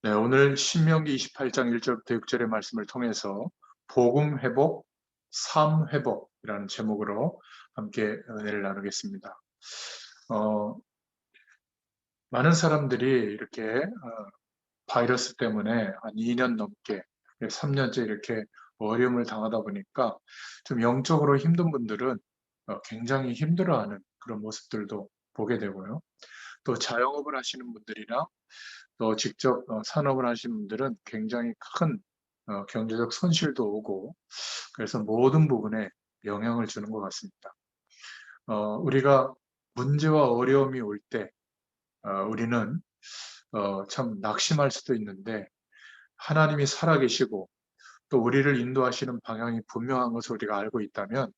네, 오늘 신명기 28장 1절부터 6절의 말씀을 통해서 복음 회복, 삶 회복이라는 제목으로 함께 은혜를 나누겠습니다. 어, 많은 사람들이 이렇게 바이러스 때문에 한 2년 넘게, 3년째 이렇게 어려움을 당하다 보니까 좀 영적으로 힘든 분들은 굉장히 힘들어하는 그런 모습들도 보게 되고요. 또 자영업을 하시는 분들이나 또 직접 산업을 하시는 분들은 굉장히 큰 경제적 손실도 오고 그래서 모든 부분에 영향을 주는 것 같습니다. 우리가 문제와 어려움이 올 때 우리는 참 낙심할 수도 있는데 하나님이 살아계시고 또 우리를 인도하시는 방향이 분명한 것을 우리가 알고 있다면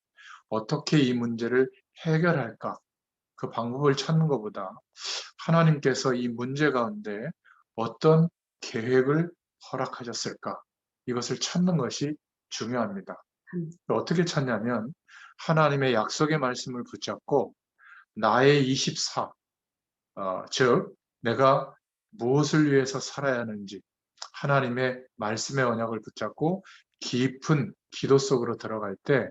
어떻게 이 문제를 해결할까? 그 방법을 찾는 것보다 하나님께서 이 문제 가운데 어떤 계획을 허락하셨을까? 이것을 찾는 것이 중요합니다. 어떻게 찾냐면 하나님의 약속의 말씀을 붙잡고 나의 24, 즉 내가 무엇을 위해서 살아야 하는지 하나님의 말씀의 언약을 붙잡고 깊은 기도 속으로 들어갈 때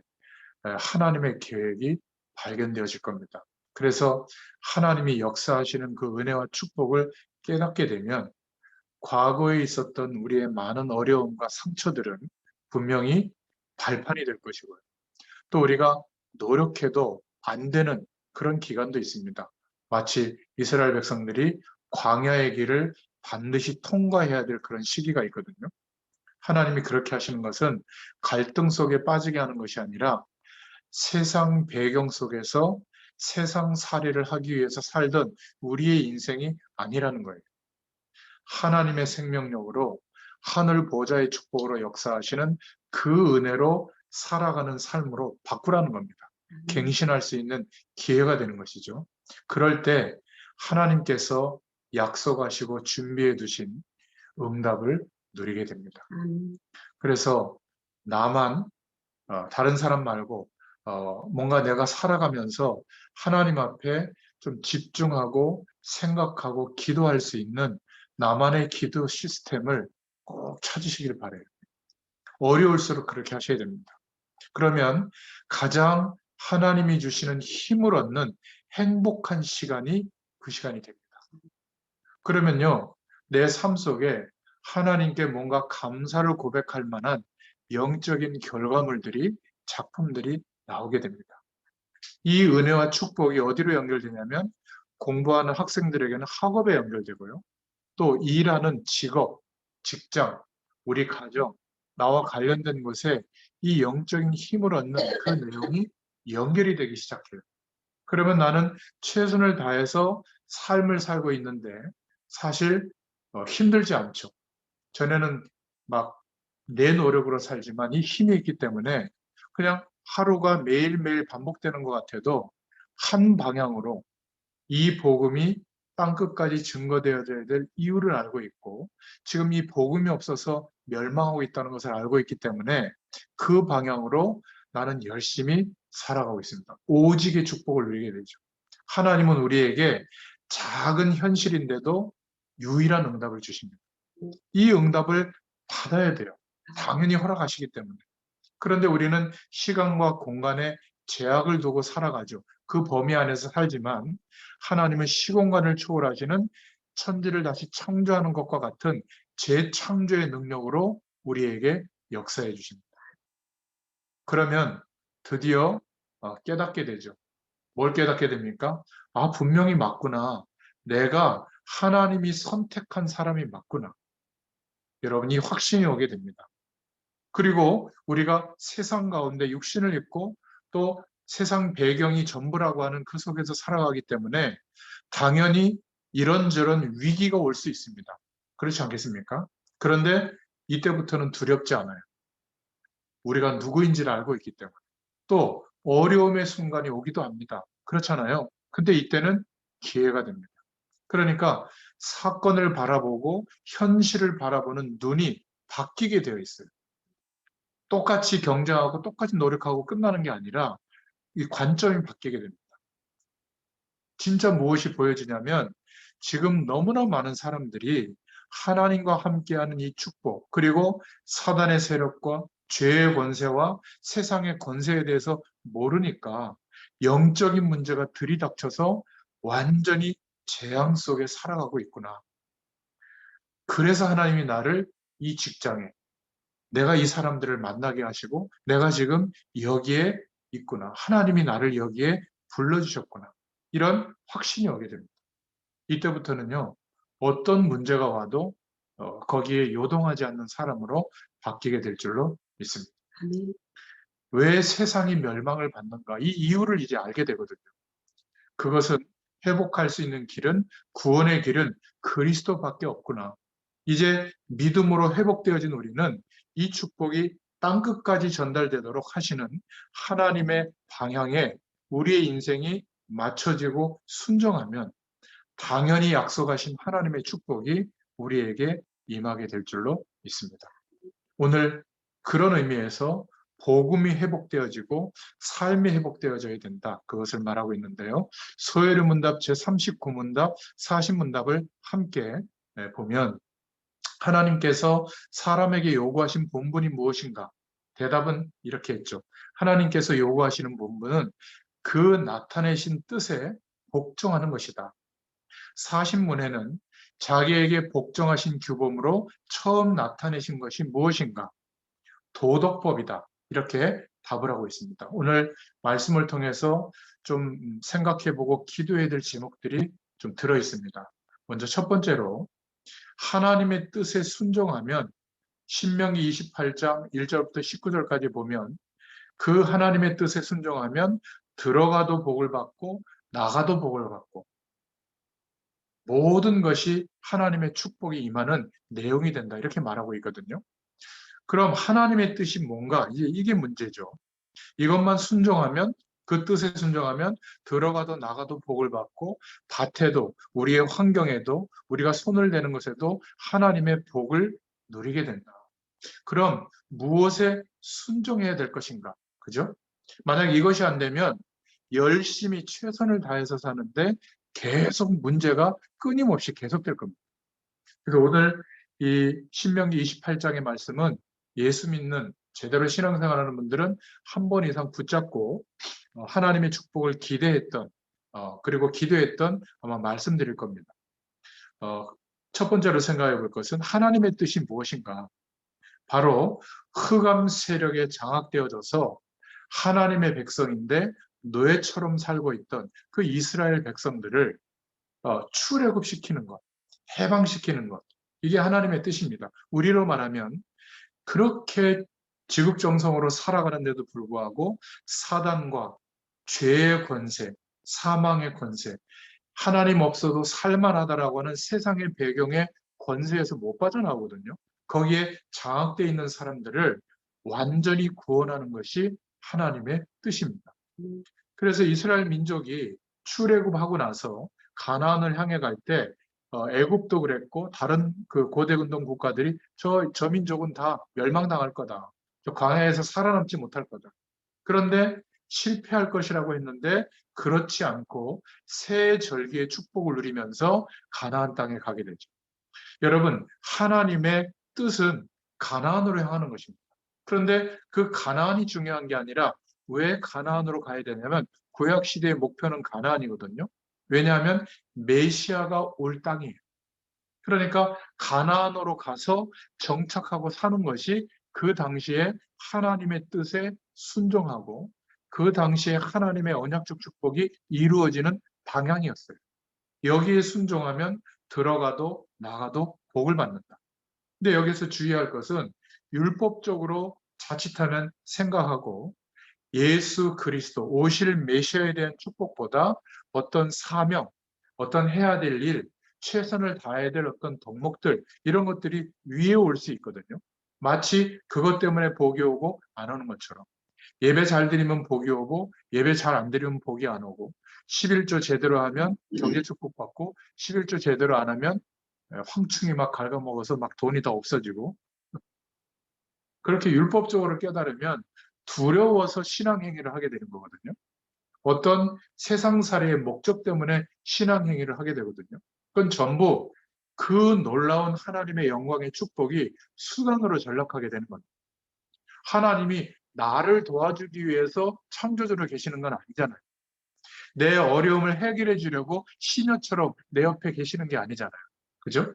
하나님의 계획이 발견되어질 겁니다. 그래서 하나님이 역사하시는 그 은혜와 축복을 깨닫게 되면 과거에 있었던 우리의 많은 어려움과 상처들은 분명히 발판이 될 것이고요. 또 우리가 노력해도 안 되는 그런 기간도 있습니다. 마치 이스라엘 백성들이 광야의 길을 반드시 통과해야 될 그런 시기가 있거든요. 하나님이 그렇게 하시는 것은 갈등 속에 빠지게 하는 것이 아니라 세상 배경 속에서 세상 살이를 하기 위해서 살던 우리의 인생이 아니라는 거예요. 하나님의 생명력으로 하늘 보좌의 축복으로 역사하시는 그 은혜로 살아가는 삶으로 바꾸라는 겁니다. 갱신할 수 있는 기회가 되는 것이죠. 그럴 때 하나님께서 약속하시고 준비해 두신 응답을 누리게 됩니다. 그래서 나만 다른 사람 말고 뭔가 내가 살아가면서 하나님 앞에 좀 집중하고 생각하고 기도할 수 있는 나만의 기도 시스템을 꼭 찾으시길 바래요. 어려울수록 그렇게 하셔야 됩니다. 그러면 가장 하나님이 주시는 힘을 얻는 행복한 시간이 그 시간이 됩니다. 그러면요, 내 삶 속에 하나님께 뭔가 감사를 고백할 만한 영적인 결과물들이, 작품들이 나오게 됩니다. 이 은혜와 축복이 어디로 연결되냐면 공부하는 학생들에게는 학업에 연결되고요. 또 일하는 직업, 직장, 우리 가정, 나와 관련된 곳에 이 영적인 힘을 얻는 그 내용이 연결이 되기 시작해요. 그러면 나는 최선을 다해서 삶을 살고 있는데 사실 힘들지 않죠. 전에는 막 내 노력으로 살지만 이 힘이 있기 때문에 그냥 하루가 매일매일 반복되는 것 같아도 한 방향으로 이 복음이 땅끝까지 증거되어져야 될 이유를 알고 있고 지금 이 복음이 없어서 멸망하고 있다는 것을 알고 있기 때문에 그 방향으로 나는 열심히 살아가고 있습니다. 오직의 축복을 누리게 되죠. 하나님은 우리에게 작은 현실인데도 유일한 응답을 주십니다. 이 응답을 받아야 돼요. 당연히 허락하시기 때문에. 그런데 우리는 시간과 공간에 제약을 두고 살아가죠. 그 범위 안에서 살지만 하나님은 시공간을 초월하시는 천지를 다시 창조하는 것과 같은 재창조의 능력으로 우리에게 역사해 주십니다. 그러면 드디어 깨닫게 되죠. 뭘 깨닫게 됩니까? 아, 분명히 맞구나. 내가 하나님이 선택한 사람이 맞구나. 여러분이 확신이 오게 됩니다. 그리고 우리가 세상 가운데 육신을 입고 또 세상 배경이 전부라고 하는 그 속에서 살아가기 때문에 당연히 이런저런 위기가 올 수 있습니다. 그렇지 않겠습니까? 그런데 이때부터는 두렵지 않아요. 우리가 누구인지를 알고 있기 때문에. 또 어려움의 순간이 오기도 합니다. 그렇잖아요. 근데 이때는 기회가 됩니다. 그러니까 사건을 바라보고 현실을 바라보는 눈이 바뀌게 되어 있어요. 똑같이 경쟁하고 똑같이 노력하고 끝나는 게 아니라 이 관점이 바뀌게 됩니다. 진짜 무엇이 보여지냐면 지금 너무나 많은 사람들이 하나님과 함께하는 이 축복, 그리고 사단의 세력과 죄의 권세와 세상의 권세에 대해서 모르니까 영적인 문제가 들이닥쳐서 완전히 재앙 속에 살아가고 있구나. 그래서 하나님이 나를 이 직장에, 내가 이 사람들을 만나게 하시고 내가 지금 여기에 있구나. 하나님이 나를 여기에 불러주셨구나. 이런 확신이 오게 됩니다. 이때부터는요, 어떤 문제가 와도 거기에 요동하지 않는 사람으로 바뀌게 될 줄로 믿습니다. 왜 세상이 멸망을 받는가? 이 이유를 이제 알게 되거든요. 그것은 회복할 수 있는 길은, 구원의 길은 그리스도밖에 없구나. 이제 믿음으로 회복되어진 우리는 이 축복이 땅끝까지 전달되도록 하시는 하나님의 방향에 우리의 인생이 맞춰지고 순종하면 당연히 약속하신 하나님의 축복이 우리에게 임하게 될 줄로 믿습니다. 오늘 그런 의미에서 복음이 회복되어지고 삶이 회복되어져야 된다. 그것을 말하고 있는데요. 소요리 문답 제39문답, 40문답을 함께 보면 하나님께서 사람에게 요구하신 본분이 무엇인가? 대답은 이렇게 했죠. 하나님께서 요구하시는 본분은 그 나타내신 뜻에 복종하는 것이다. 40문에는 자기에게 복종하신 규범으로 처음 나타내신 것이 무엇인가? 도덕법이다. 이렇게 답을 하고 있습니다. 오늘 말씀을 통해서 좀 생각해보고 기도해야 될 제목들이 좀 들어 있습니다. 먼저 첫 번째로 하나님의 뜻에 순종하면 신명기 28장 1절부터 19절까지 보면 그 하나님의 뜻에 순종하면 들어가도 복을 받고 나가도 복을 받고 모든 것이 하나님의 축복이 임하는 내용이 된다. 이렇게 말하고 있거든요. 그럼 하나님의 뜻이 뭔가? 이게 문제죠. 이것만 순종하면, 그 뜻에 순종하면 들어가도 나가도 복을 받고 밭에도 우리의 환경에도 우리가 손을 대는 것에도 하나님의 복을 누리게 된다. 그럼 무엇에 순종해야 될 것인가? 그죠? 만약 이것이 안 되면 열심히 최선을 다해서 사는데 계속 문제가 끊임없이 계속될 겁니다. 그래서 오늘 이 신명기 28장의 말씀은 예수 믿는 제대로 신앙생활하는 분들은 한 번 이상 붙잡고 하나님의 축복을 기대했던 그리고 기도했던 아마 말씀드릴 겁니다. 첫 번째로 생각해 볼 것은 하나님의 뜻이 무엇인가? 바로 흑암 세력에 장악되어져서 하나님의 백성인데 노예처럼 살고 있던 그 이스라엘 백성들을 출애굽시키는 것, 해방시키는 것. 이게 하나님의 뜻입니다. 우리로 말하면 그렇게 지극정성으로 살아가는데도 불구하고 사단과 죄의 권세, 사망의 권세, 하나님 없어도 살만하다라고 하는 세상의 배경의 권세에서 못 빠져나오거든요. 거기에 장악되어 있는 사람들을 완전히 구원하는 것이 하나님의 뜻입니다. 그래서 이스라엘 민족이 출애굽하고 나서 가나안을 향해 갈 때 애굽도 그랬고 다른 그 고대 근동 국가들이 저 민족은 다 멸망당할 거다. 저 광야에서 살아남지 못할 거다. 그런데 실패할 것이라고 했는데 그렇지 않고 새 절기의 축복을 누리면서 가나안 땅에 가게 되죠. 여러분, 하나님의 뜻은 가나안으로 향하는 것입니다. 그런데 그 가나안이 중요한 게 아니라 왜 가나안으로 가야 되냐면 구약 시대의 목표는 가나안이거든요. 왜냐하면 메시아가 올 땅이에요. 그러니까 가나안으로 가서 정착하고 사는 것이 그 당시에 하나님의 뜻에 순종하고 그 당시에 하나님의 언약적 축복이 이루어지는 방향이었어요. 여기에 순종하면 들어가도 나가도 복을 받는다. 근데 여기서 주의할 것은 율법적으로 자칫하면 생각하고 예수 그리스도 오실 메시아에 대한 축복보다 어떤 사명, 어떤 해야 될 일, 최선을 다해야 될 어떤 덕목들 이런 것들이 위에 올 수 있거든요. 마치 그것 때문에 복이 오고 안 오는 것처럼. 예배 잘 드리면 복이 오고 예배 잘 안 드리면 복이 안 오고 11조 제대로 하면 경제 축복 받고 11조 제대로 안 하면 황충이 막 갉아먹어서 막 돈이 다 없어지고 그렇게 율법적으로 깨달으면 두려워서 신앙행위를 하게 되는 거거든요. 어떤 세상살이의 목적 때문에 신앙행위를 하게 되거든요. 그건 전부 그 놀라운 하나님의 영광의 축복이 수단으로 전락하게 되는 겁니다. 하나님이 나를 도와주기 위해서 창조주로 계시는 건 아니잖아요. 내 어려움을 해결해 주려고 시녀처럼 내 옆에 계시는 게 아니잖아요. 그죠?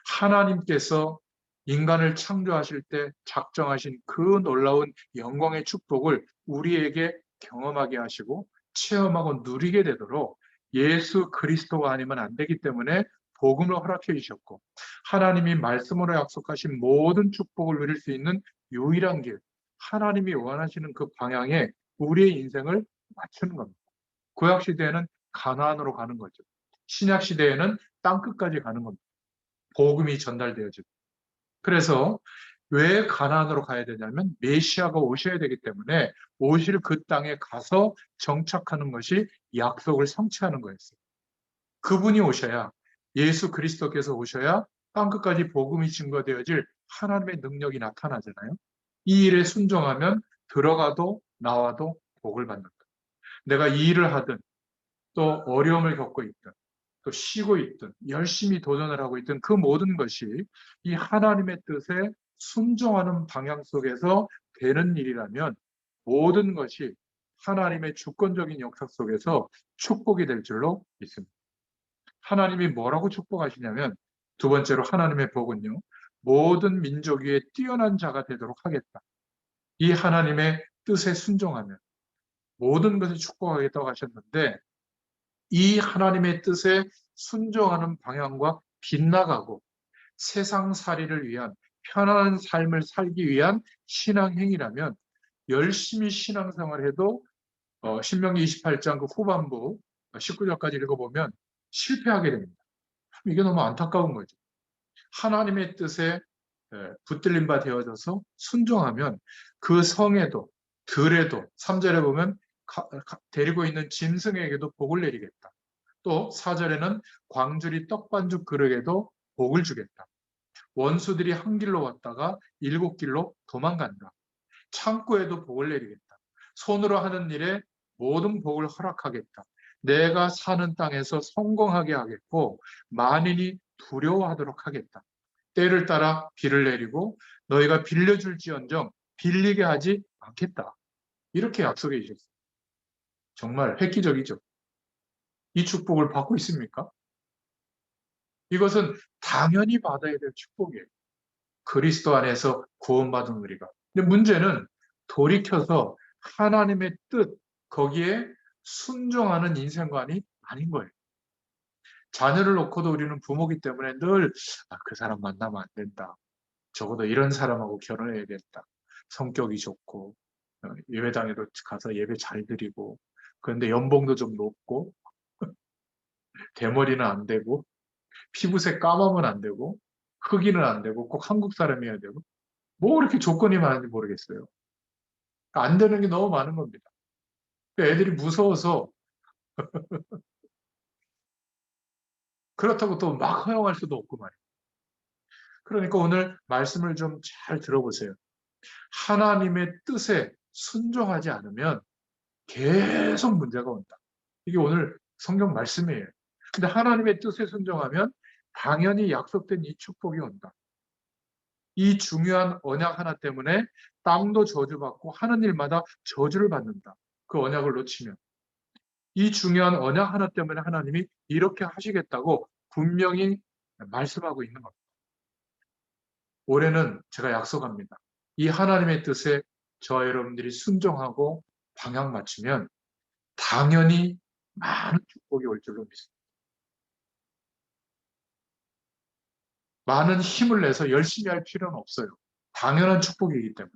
하나님께서 인간을 창조하실 때 작정하신 그 놀라운 영광의 축복을 우리에게 경험하게 하시고 체험하고 누리게 되도록 예수 그리스도가 아니면 안 되기 때문에 복음을 허락해 주셨고, 하나님이 말씀으로 약속하신 모든 축복을 누릴 수 있는 유일한 길, 하나님이 원하시는 그 방향에 우리의 인생을 맞추는 겁니다. 구약 시대에는 가나안으로 가는 거죠. 신약 시대에는 땅 끝까지 가는 겁니다. 복음이 전달되어지고. 그래서 왜 가나안으로 가야 되냐면 메시아가 오셔야 되기 때문에 오실 그 땅에 가서 정착하는 것이 약속을 성취하는 거였어요. 그분이 오셔야, 예수 그리스도께서 오셔야 땅끝까지 복음이 증거되어질 하나님의 능력이 나타나잖아요. 이 일에 순종하면 들어가도 나와도 복을 받는다. 내가 이 일을 하든 또 어려움을 겪고 있든 또 쉬고 있든 열심히 도전을 하고 있든 그 모든 것이 이 하나님의 뜻에 순종하는 방향 속에서 되는 일이라면 모든 것이 하나님의 주권적인 역사 속에서 축복이 될 줄로 믿습니다. 하나님이 뭐라고 축복하시냐면, 두 번째로 하나님의 복은요, 모든 민족 위에 뛰어난 자가 되도록 하겠다. 이 하나님의 뜻에 순종하면 모든 것을 축복하겠다고 하셨는데, 이 하나님의 뜻에 순종하는 방향과 빗나가고 세상살이를 위한 편안한 삶을 살기 위한 신앙행위라면 열심히 신앙생활해도 신명기 28장 그 후반부 19절까지 읽어보면 실패하게 됩니다. 이게 너무 안타까운 거죠. 하나님의 뜻에 붙들림 바 되어져서 순종하면 그 성에도 들에도 3절에 보면 데리고 있는 짐승에게도 복을 내리겠다. 또 4절에는 광주리 떡반죽 그릇에도 복을 주겠다. 원수들이 한 길로 왔다가 7길로 도망간다. 창고에도 복을 내리겠다. 손으로 하는 일에 모든 복을 허락하겠다. 내가 사는 땅에서 성공하게 하겠고 만인이 두려워하도록 하겠다. 때를 따라 비를 내리고 너희가 빌려줄지언정 빌리게 하지 않겠다. 이렇게 약속해 주셨어요. 정말 획기적이죠. 이 축복을 받고 있습니까? 이것은 당연히 받아야 될 축복이에요. 그리스도 안에서 구원받은 우리가. 근데 문제는 돌이켜서 하나님의 뜻, 거기에 순종하는 인생관이 아닌 거예요. 자녀를 놓고도 우리는 부모기 때문에 늘, 그 사람 만나면 안 된다. 적어도 이런 사람하고 결혼해야겠다. 성격이 좋고, 예배당에도 가서 예배 잘 드리고, 그런데 연봉도 좀 높고, 대머리는 안 되고, 피부색 까마면 안 되고, 흑인은 안 되고, 꼭 한국 사람이어야 되고, 뭐 그렇게 조건이 많은지 모르겠어요. 안 되는 게 너무 많은 겁니다. 애들이 무서워서 그렇다고 또 막 허용할 수도 없고 말이에요. 그러니까 오늘 말씀을 좀 잘 들어보세요. 하나님의 뜻에 순종하지 않으면 계속 문제가 온다. 이게 오늘 성경 말씀이에요. 근데 하나님의 뜻에 순종하면 당연히 약속된 이 축복이 온다. 이 중요한 언약 하나 때문에 땅도 저주받고 하는 일마다 저주를 받는다. 그 언약을 놓치면. 이 중요한 언약 하나 때문에 하나님이 이렇게 하시겠다고 분명히 말씀하고 있는 겁니다. 올해는 제가 약속합니다. 이 하나님의 뜻에 저와 여러분들이 순종하고 방향 맞추면 당연히 많은 축복이 올 줄로 믿습니다. 많은 힘을 내서 열심히 할 필요는 없어요. 당연한 축복이기 때문에.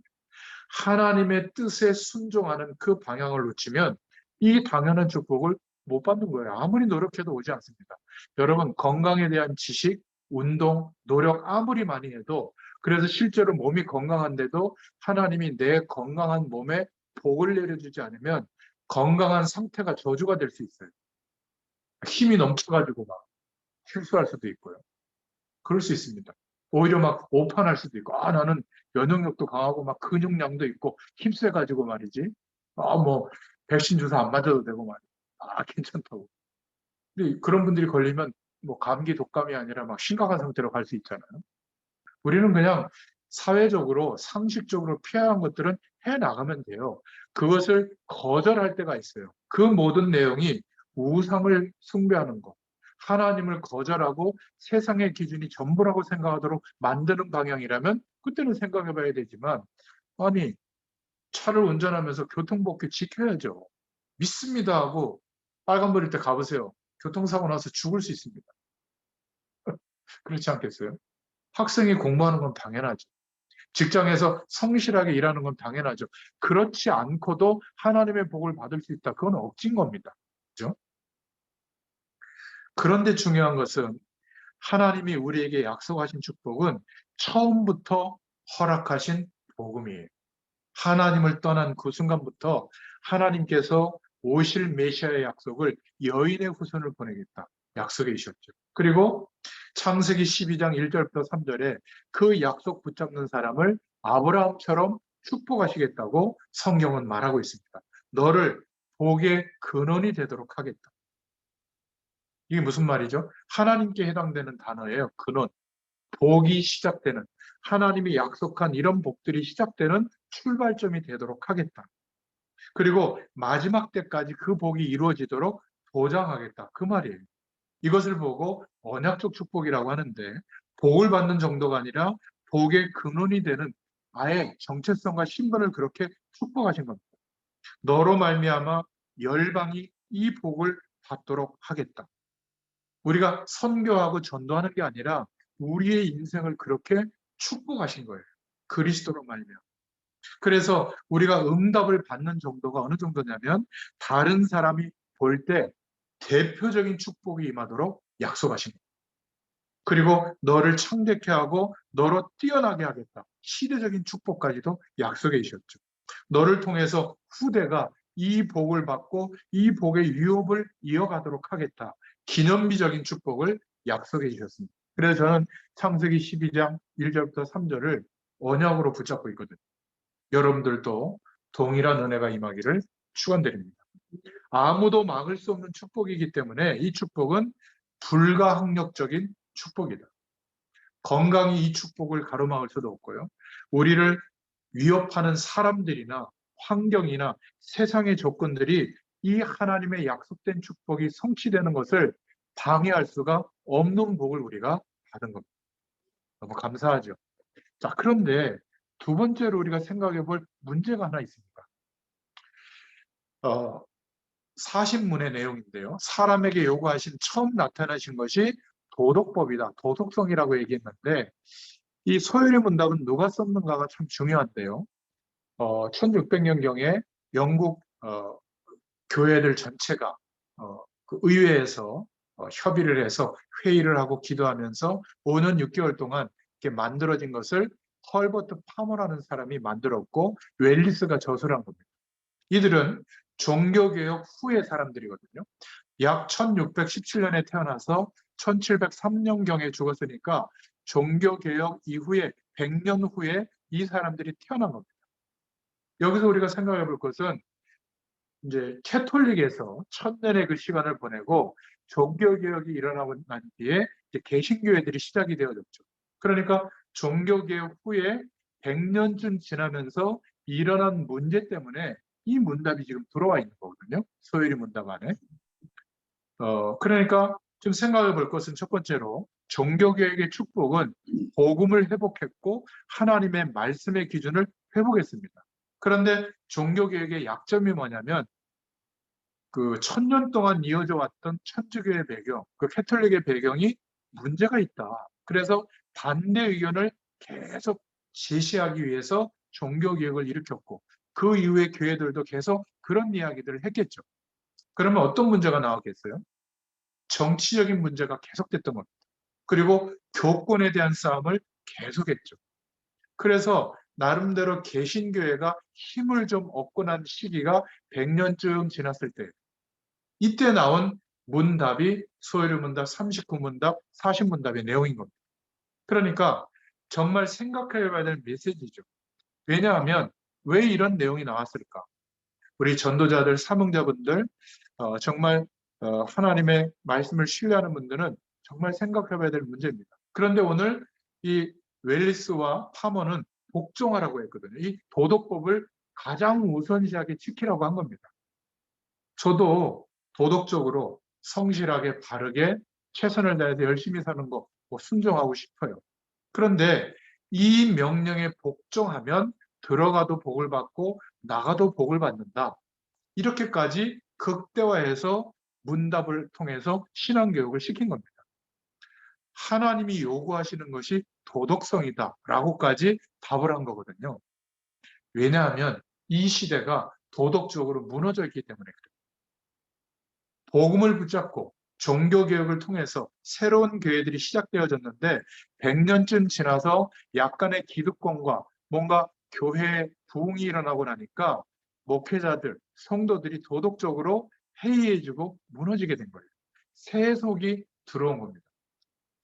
하나님의 뜻에 순종하는 그 방향을 놓치면 이 당연한 축복을 못 받는 거예요. 아무리 노력해도 오지 않습니다. 여러분, 건강에 대한 지식, 운동, 노력 아무리 많이 해도, 그래서 실제로 몸이 건강한데도 하나님이 내 건강한 몸에 복을 내려주지 않으면 건강한 상태가 저주가 될 수 있어요. 힘이 넘쳐가지고 막 실수할 수도 있고요. 그럴 수 있습니다. 오히려 막 오판할 수도 있고, 나는 면역력도 강하고 막 근육량도 있고 힘세가지고 말이지. 뭐 백신 주사 안 맞아도 되고 말이야. 괜찮다고. 근데 그런 분들이 걸리면 뭐 감기 독감이 아니라 막 심각한 상태로 갈 수 있잖아요. 우리는 그냥 사회적으로 상식적으로 필요한 것들은 해 나가면 돼요. 그것을 거절할 때가 있어요. 그 모든 내용이 우상을 숭배하는 것, 하나님을 거절하고 세상의 기준이 전부라고 생각하도록 만드는 방향이라면 그때는 생각해 봐야 되지만, 아니, 차를 운전하면서 교통법규 지켜야죠. 믿습니다 하고 빨간불일 때 가보세요. 교통사고 나서 죽을 수 있습니다. 그렇지 않겠어요? 학생이 공부하는 건 당연하죠. 직장에서 성실하게 일하는 건 당연하죠. 그렇지 않고도 하나님의 복을 받을 수 있다. 그건 억진 겁니다. 그죠? 그런데 중요한 것은 하나님이 우리에게 약속하신 축복은 처음부터 허락하신 복음이에요. 하나님을 떠난 그 순간부터 하나님께서 오실 메시아의 약속을 여인의 후손을 보내겠다. 약속해 주셨죠. 그리고 창세기 12장 1절부터 3절에 그 약속 붙잡는 사람을 아브라함처럼 축복하시겠다고 성경은 말하고 있습니다. 너를 복의 근원이 되도록 하겠다. 이게 무슨 말이죠? 하나님께 해당되는 단어예요. 근원. 복이 시작되는, 하나님이 약속한 이런 복들이 시작되는 출발점이 되도록 하겠다. 그리고 마지막 때까지 그 복이 이루어지도록 보장하겠다. 그 말이에요. 이것을 보고 언약적 축복이라고 하는데, 복을 받는 정도가 아니라 복의 근원이 되는 아예 정체성과 신분을 그렇게 축복하신 겁니다. 너로 말미암아 열방이 이 복을 받도록 하겠다. 우리가 선교하고 전도하는 게 아니라 우리의 인생을 그렇게 축복하신 거예요. 그리스도로 말미암아. 그래서 우리가 응답을 받는 정도가 어느 정도냐면 다른 사람이 볼 때 대표적인 축복이 임하도록 약속하신 거예요. 그리고 너를 창대케 하고 너로 뛰어나게 하겠다. 시대적인 축복까지도 약속해 주셨죠. 너를 통해서 후대가 이 복을 받고 이 복의 유업을 이어가도록 하겠다. 기념비적인 축복을 약속해 주셨습니다. 그래서 저는 창세기 12장 1절부터 3절을 언약으로 붙잡고 있거든요. 여러분들도 동일한 은혜가 임하기를 축원드립니다. 아무도 막을 수 없는 축복이기 때문에 이 축복은 불가항력적인 축복이다. 건강이 이 축복을 가로막을 수도 없고요. 우리를 위협하는 사람들이나 환경이나 세상의 조건들이 이 하나님의 약속된 축복이 성취되는 것을 방해할 수가 없는 복을 우리가 받은 겁니다. 너무 감사하죠. 자, 그런데 두 번째로 우리가 생각해 볼 문제가 하나 있습니다. 40문의 내용인데요. 사람에게 요구하신 처음 나타나신 것이 도덕법이다. 도덕성이라고 얘기했는데 이 소요리 문답은 누가 썼는가가 참 중요한데요. 1600년경에 영국 교회들 전체가 그 의회에서 협의를 해서 회의를 하고 기도하면서 5년 6개월 동안 이렇게 만들어진 것을 헐버트 파머라는 사람이 만들었고 웰리스가 저술한 겁니다. 이들은 종교개혁 후의 사람들이거든요. 약 1617년에 태어나서 1703년경에 죽었으니까 종교개혁 이후에 100년 후에 이 사람들이 태어난 겁니다. 여기서 우리가 생각해 볼 것은 이제 캐톨릭에서 1000년의 그 시간을 보내고 종교개혁이 일어나고 난 뒤에 이제 개신교회들이 시작이 되어졌죠. 그러니까 종교개혁 후에 100년쯤 지나면서 일어난 문제 때문에 이 문답이 지금 들어와 있는 거거든요. 소요리 문답 안에. 그러니까 좀 생각해 볼 것은 첫 번째로 종교개혁의 축복은 복음을 회복했고 하나님의 말씀의 기준을 회복했습니다. 그런데 종교개혁의 약점이 뭐냐면 그 1000년 동안 이어져 왔던 천주교의 배경, 그 캐톨릭의 배경이 문제가 있다. 그래서 반대 의견을 계속 제시하기 위해서 종교개혁을 일으켰고 그 이후에 교회들도 계속 그런 이야기들을 했겠죠. 그러면 어떤 문제가 나왔겠어요? 정치적인 문제가 계속됐던 겁니다. 그리고 교권에 대한 싸움을 계속했죠. 그래서 나름대로 개신교회가 힘을 좀 얻고 난 시기가 100년쯤 지났을 때 이때 나온 문답이 소요리 문답, 39문답, 40문답의 내용인 겁니다. 그러니까 정말 생각해 봐야 될 메시지죠. 왜냐하면 왜 이런 내용이 나왔을까? 우리 전도자들, 사명자분들 정말 하나님의 말씀을 신뢰하는 분들은 정말 생각해봐야 될 문제입니다. 그런데 오늘 이 웰리스와 파머는 복종하라고 했거든요. 이 도덕법을 가장 우선시하게 지키라고 한 겁니다. 저도 도덕적으로 성실하게 바르게 최선을 다해서 열심히 사는 거 순종하고 싶어요. 그런데 이 명령에 복종하면 들어가도 복을 받고 나가도 복을 받는다. 이렇게까지 극대화해서 문답을 통해서 신앙교육을 시킨 겁니다. 하나님이 요구하시는 것이 도덕성이다 라고까지 답을 한 거거든요. 왜냐하면 이 시대가 도덕적으로 무너져 있기 때문에 그래요. 복음을 붙잡고 종교개혁을 통해서 새로운 교회들이 시작되어졌는데 100년쯤 지나서 약간의 기득권과 뭔가 교회에 부흥이 일어나고 나니까 목회자들, 성도들이 도덕적으로 해이해지고 무너지게 된 거예요. 세속이 들어온 겁니다.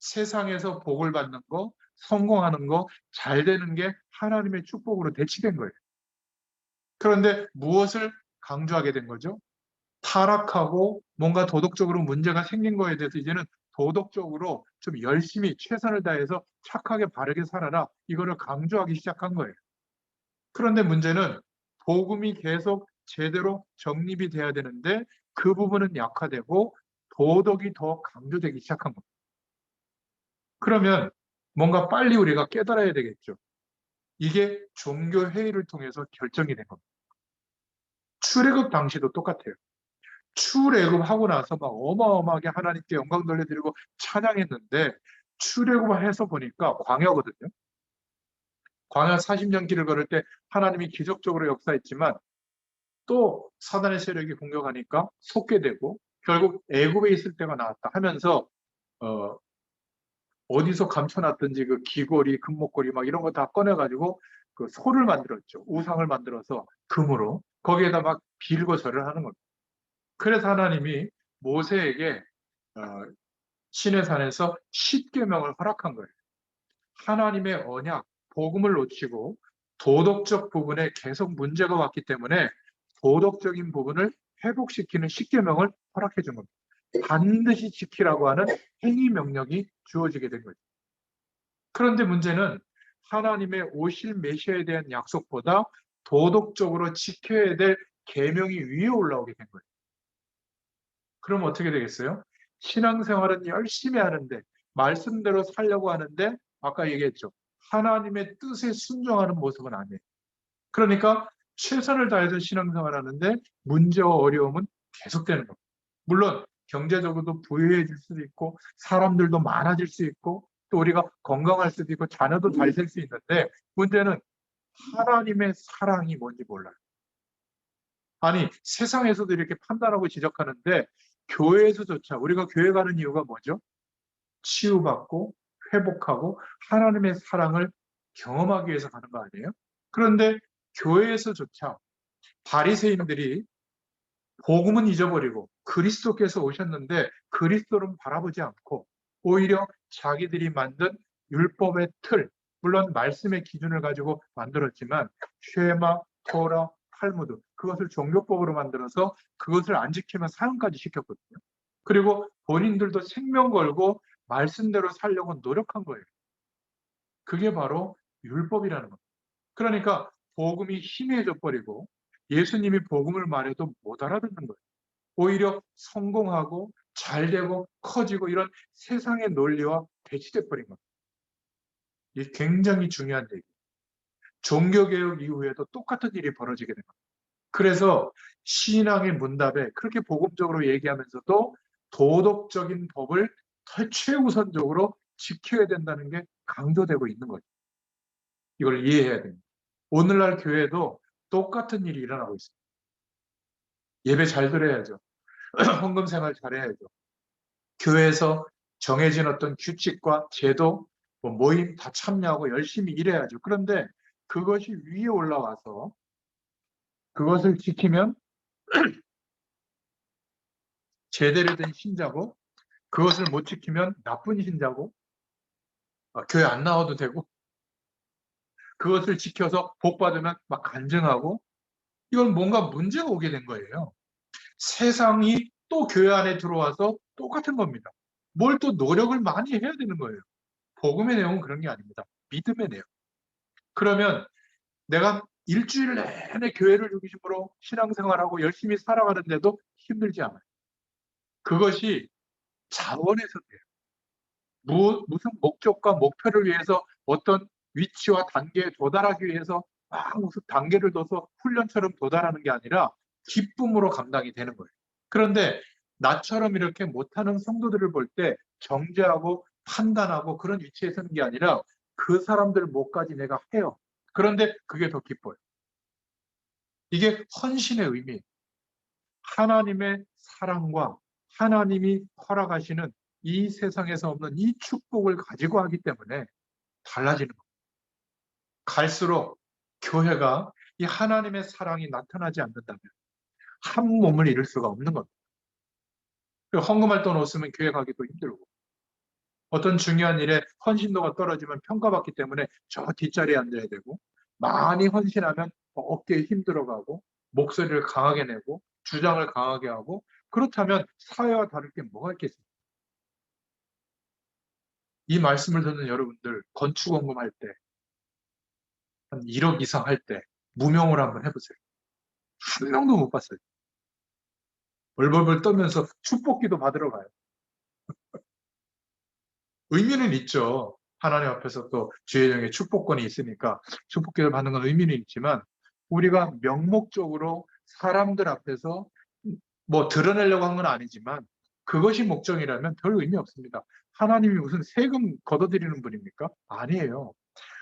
세상에서 복을 받는 거, 성공하는 거, 잘 되는 게 하나님의 축복으로 대치된 거예요. 그런데 무엇을 강조하게 된 거죠? 타락하고 뭔가 도덕적으로 문제가 생긴 거에 대해서 이제는 도덕적으로 좀 열심히 최선을 다해서 착하게 바르게 살아라. 이거를 강조하기 시작한 거예요. 그런데 문제는 복음이 계속 제대로 정립이 돼야 되는데 그 부분은 약화되고 도덕이 더 강조되기 시작한 겁니다. 그러면 뭔가 빨리 우리가 깨달아야 되겠죠. 이게 종교회의를 통해서 결정이 된 겁니다. 출애굽 당시도 똑같아요. 출애굽하고 나서 막 어마어마하게 하나님께 영광 돌려드리고 찬양했는데 출애굽해서 보니까 광야거든요. 광야 40년 길을 걸을 때 하나님이 기적적으로 역사했지만 또 사단의 세력이 공격하니까 속게 되고 결국 애굽에 있을 때가 나왔다 하면서 어디서 감춰놨던지 그 귀걸이, 금목걸이 막 이런 거 다 꺼내가지고 그 소를 만들었죠. 우상을 만들어서 금으로 거기에다 막 빌고 절을 하는 겁니다. 그래서 하나님이 모세에게 시내산에서 십계명을 허락한 거예요. 하나님의 언약, 복음을 놓치고 도덕적 부분에 계속 문제가 왔기 때문에 도덕적인 부분을 회복시키는 십계명을 허락해 준 겁니다. 반드시 지키라고 하는 행위 명령이 주어지게 된 거죠. 그런데 문제는 하나님의 오실 메시아에 대한 약속보다 도덕적으로 지켜야 될 계명이 위에 올라오게 된 거예요. 그럼 어떻게 되겠어요? 신앙생활은 열심히 하는데 말씀대로 살려고 하는데 아까 얘기했죠. 하나님의 뜻에 순종하는 모습은 아니에요. 그러니까 최선을 다해서 신앙생활하는데 문제와 어려움은 계속되는 겁니다. 물론 경제적으로도 부유해질 수도 있고 사람들도 많아질 수 있고 또 우리가 건강할 수도 있고 자녀도 잘 될 수 있는데 문제는 하나님의 사랑이 뭔지 몰라요. 아니 세상에서도 이렇게 판단하고 지적하는데 교회에서조차 우리가 교회 가는 이유가 뭐죠? 치유받고 회복하고 하나님의 사랑을 경험하기 위해서 가는 거 아니에요? 그런데 교회에서조차 바리새인들이 복음은 잊어버리고 그리스도께서 오셨는데 그리스도를 바라보지 않고 오히려 자기들이 만든 율법의 틀, 물론 말씀의 기준을 가지고 만들었지만 쉐마, 토라, 탈무드 그것을 종교법으로 만들어서 그것을 안 지키면 사형까지 시켰거든요. 그리고 본인들도 생명 걸고 말씀대로 살려고 노력한 거예요. 그게 바로 율법이라는 겁니다. 그러니까 복음이 희미해져 버리고 예수님이 복음을 말해도 못 알아듣는 거예요. 오히려 성공하고 잘되고 커지고 이런 세상의 논리와 배치돼 버린 겁니다. 이게 굉장히 중요한 얘기예요. 종교개혁 이후에도 똑같은 일이 벌어지게 됩니다. 그래서 신앙의 문답에 그렇게 복음적으로 얘기하면서도 도덕적인 법을 최우선적으로 지켜야 된다는 게 강조되고 있는 거죠. 이걸 이해해야 됩니다. 오늘날 교회도 똑같은 일이 일어나고 있습니다. 예배 잘 드려야죠. 헌금 생활 잘해야죠. 교회에서 정해진 어떤 규칙과 제도, 모임 다 참여하고 열심히 일해야죠. 그런데 그것이 위에 올라와서 그것을 지키면 제대로 된 신자고 그것을 못 지키면 나쁜 신자고 교회 안 나와도 되고 그것을 지켜서 복 받으면 막 간증하고 이건 뭔가 문제가 오게 된 거예요. 세상이 또 교회 안에 들어와서 똑같은 겁니다. 뭘 또 노력을 많이 해야 되는 거예요. 복음의 내용은 그런 게 아닙니다. 믿음의 내용. 그러면 내가 일주일 내내 교회를 중심으로 신앙생활하고 열심히 살아가는데도 힘들지 않아요. 그것이 자원에서 돼요. 무슨 목적과 목표를 위해서 어떤 위치와 단계에 도달하기 위해서 막 무슨 단계를 둬서 훈련처럼 도달하는 게 아니라 기쁨으로 감당이 되는 거예요. 그런데 나처럼 이렇게 못하는 성도들을 볼 때 정죄하고 판단하고 그런 위치에 서는 게 아니라 그 사람들 못까지 내가 해요. 그런데 그게 더 기뻐요. 이게 헌신의 의미, 하나님의 사랑과 하나님이 허락하시는 이 세상에서 없는 이 축복을 가지고 하기 때문에 달라지는 겁니다. 갈수록 교회가 이 하나님의 사랑이 나타나지 않는다면 한 몸을 이룰 수가 없는 겁니다. 헌금할 돈 없으면 교회 가기도 힘들고, 어떤 중요한 일에 헌신도가 떨어지면 평가받기 때문에 저 뒷자리에 앉아야 되고, 많이 헌신하면 어깨에 힘들어가고 목소리를 강하게 내고 주장을 강하게 하고, 그렇다면 사회와 다를 게 뭐가 있겠습니까? 이 말씀을 듣는 여러분들, 건축원금 할 때, 한 1억 이상 할 때 무명으로 한번 해보세요. 한 명도 못 봤어요. 벌벌벌 떨면서 축복기도 받으러 가요. 의미는 있죠. 하나님 앞에서 또 주의 영의 축복권이 있으니까 축복기를 받는 건 의미는 있지만, 우리가 명목적으로 사람들 앞에서 뭐 드러내려고 한 건 아니지만 그것이 목적이라면 별 의미 없습니다. 하나님이 무슨 세금 걷어들이는 분입니까? 아니에요.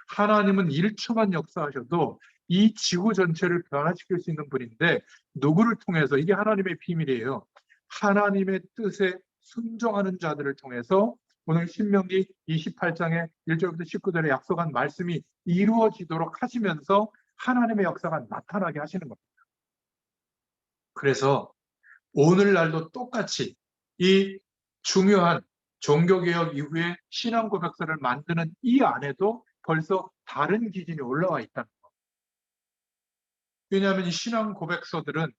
하나님은 1초만 역사하셔도 이 지구 전체를 변화시킬 수 있는 분인데, 누구를 통해서? 이게 하나님의 비밀이에요. 하나님의 뜻에 순종하는 자들을 통해서 오늘 신명기 28장의 1절부터 19절에 약속한 말씀이 이루어지도록 하시면서 하나님의 역사가 나타나게 하시는 겁니다. 그래서 오늘날도 똑같이 이 중요한 종교개혁 이후에 신앙고백서를 만드는 이 안에도 벌써 다른 기준이 올라와 있다는 거. 왜냐하면 이 신앙고백서들은,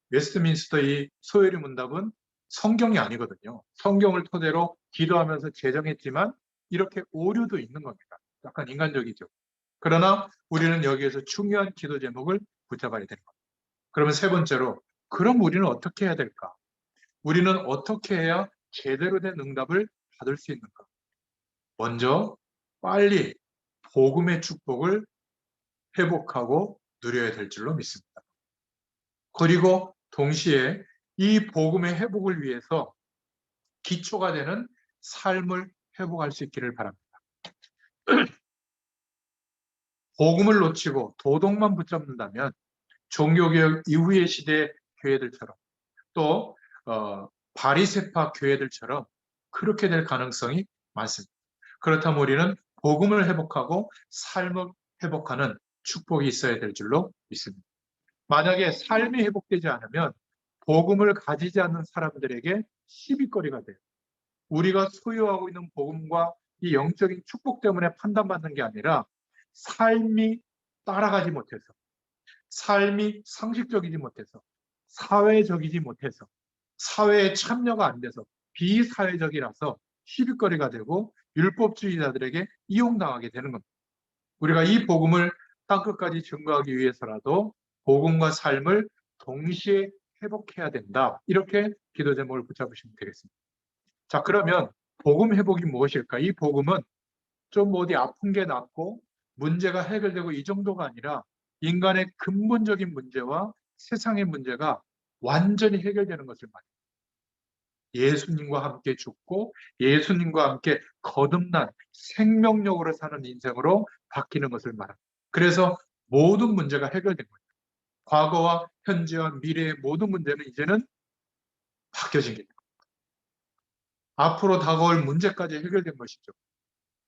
웨스트민스터 이 소요리 문답은 성경이 아니거든요. 성경을 토대로 기도하면서 제정했지만 이렇게 오류도 있는 겁니다. 약간 인간적이죠. 그러나 우리는 여기에서 중요한 기도 제목을 붙잡아야 되는 겁니다. 그러면 세 번째로, 그럼 우리는 어떻게 해야 될까? 우리는 어떻게 해야 제대로 된 응답을 받을 수 있는가? 먼저 빨리 복음의 축복을 회복하고 누려야 될 줄로 믿습니다. 그리고 동시에 이 복음의 회복을 위해서 기초가 되는 삶을 회복할 수 있기를 바랍니다. 복음을 놓치고 도덕만 붙잡는다면 종교개혁 이후의 시대 교회들처럼, 또 바리새파 교회들처럼 그렇게 될 가능성이 많습니다. 그렇다면 우리는 복음을 회복하고 삶을 회복하는 축복이 있어야 될 줄로 믿습니다. 만약에 삶이 회복되지 않으면 복음을 가지지 않는 사람들에게 시비거리가 돼요. 우리가 소유하고 있는 복음과 이 영적인 축복 때문에 판단받는 게 아니라, 삶이 따라가지 못해서, 삶이 상식적이지 못해서, 사회적이지 못해서, 사회에 참여가 안 돼서 비사회적이라서 시비거리가 되고 율법주의자들에게 이용당하게 되는 겁니다. 우리가 이 복음을 땅끝까지 증거하기 위해서라도 복음과 삶을 동시에 회복해야 된다. 이렇게 기도 제목을 붙잡으시면 되겠습니다. 자, 그러면 복음 회복이 무엇일까? 이 복음은 좀 어디 아픈 게 낫고 문제가 해결되고 이 정도가 아니라, 인간의 근본적인 문제와 세상의 문제가 완전히 해결되는 것을 말합니다. 예수님과 함께 죽고 예수님과 함께 거듭난 생명력으로 사는 인생으로 바뀌는 것을 말합니다. 그래서 모든 문제가 해결된 거예요. 과거와 현재와 미래의 모든 문제는 이제는 바뀌어진 게, 앞으로 다가올 문제까지 해결된 것이죠.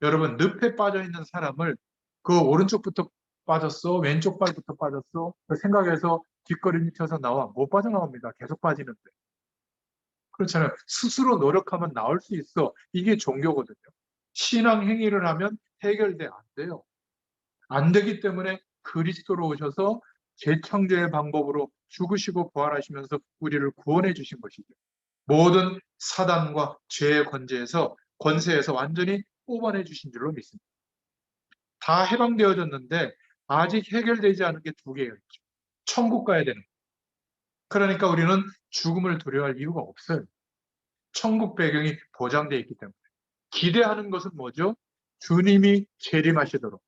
여러분, 늪에 빠져 있는 사람을 그 오른쪽부터 빠졌어, 왼쪽 발부터 빠졌어, 그 생각해서 뒷걸음질 쳐서 나와 못 빠져나옵니다. 계속 빠지는데. 그렇잖아요. 스스로 노력하면 나올 수 있어. 이게 종교거든요. 신앙 행위를 하면 해결돼 안 돼요. 안 되기 때문에 그리스도로 오셔서 재창조의 방법으로 죽으시고 부활하시면서 우리를 구원해 주신 것이죠. 모든 사단과 죄의 권세에서 완전히 뽑아내 주신 줄로 믿습니다. 다 해방되어졌는데 아직 해결되지 않은 게 두 개예요. 천국 가야 되는. 그러니까 우리는 죽음을 두려워할 이유가 없어요. 천국 배경이 보장되어 있기 때문에. 기대하는 것은 뭐죠? 주님이 재림하시도록.